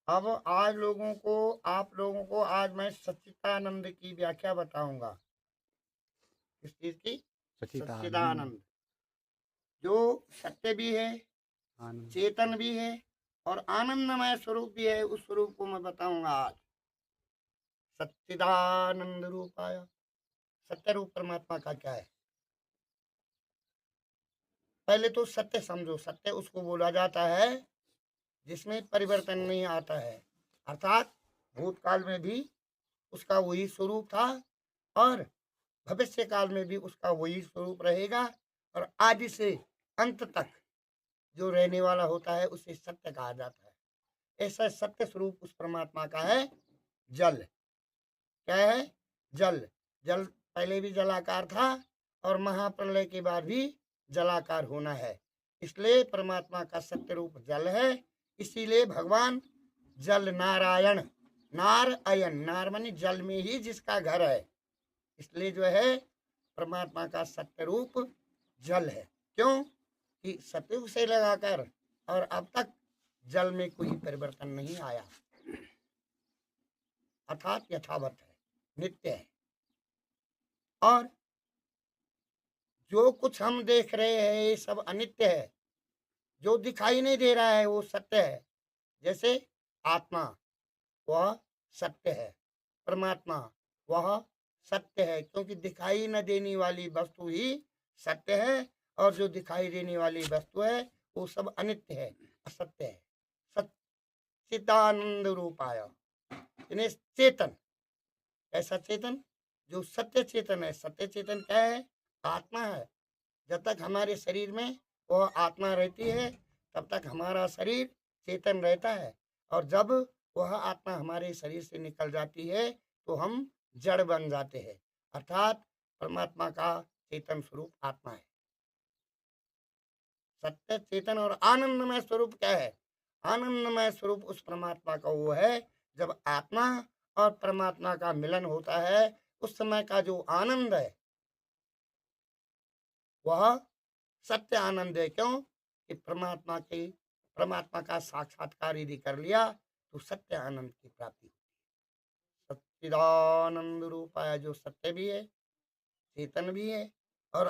अब आप लोगों को आज मैं सच्चिदानंद की व्याख्या बताऊंगा। किस चीज की? सच्चिदानंद। सच्चिदानंद, जो सत्य भी है, आनंद। चेतन भी है और आनंदमय स्वरूप भी है। उस स्वरूप को मैं बताऊंगा आज। सच्चिदानंद रूपाय, सत्य रूप परमात्मा का क्या है? पहले तो सत्य समझो। सत्य उसको बोला जाता है जिसमें परिवर्तन नहीं आता है, अर्थात भूतकाल में भी उसका वही स्वरूप था और भविष्य काल में भी उसका वही स्वरूप रहेगा, और आदि से अंत तक जो रहने वाला होता है उसे सत्य कहा जाता है। ऐसा सत्य स्वरूप उस परमात्मा का है जल। क्या है? जल। जल पहले भी जलाकार था और महाप्रलय के बाद भी जलाकार होना है। इसलिए परमात्मा का सत्य रूप जल है। इसीलिए भगवान जल नारायण, नार अयन, नार मानी जल में ही जिसका घर है, इसलिए जो है परमात्मा का सत्य रूप जल है। क्यों? कि सतयुग से लगाकर और अब तक जल में कोई परिवर्तन नहीं आया, अर्थात यथावत है, नित्य है। और जो कुछ हम देख रहे हैं ये सब अनित्य है। जो दिखाई नहीं दे रहा है वो सत्य है। जैसे आत्मा, वह सत्य है। परमात्मा, वह सत्य है, क्योंकि दिखाई न देने वाली वस्तु ही सत्य है, और जो दिखाई देने वाली वस्तु है वो सब अनित्य है, असत्य है। सच्चिदानंद रूपाय, यानी चेतन। ऐसा चेतन जो सत्य चेतन है। सत्य चेतन क्या है? आत्मा है। जब तक हमारे शरीर में वह आत्मा रहती है तब तक हमारा शरीर चेतन रहता है, और जब वह आत्मा हमारे शरीर से निकल जाती है तो हम जड़ बन जाते हैं, अर्थात परमात्मा का चेतन स्वरूप आत्मा है। सत्य चेतन और आनंदमय स्वरूप क्या है? आनंदमय स्वरूप उस परमात्मा का वो है जब आत्मा और परमात्मा का मिलन होता है, उस समय का जो आनंद है वह सत्य आनंद है। क्यों? कि परमात्मा का साक्षात्कार यदि कर लिया तो सत्य आनंद की प्राप्ति होती है। सच्चिदानंद रूपाय, जो सत्य भी है, चेतन भी है और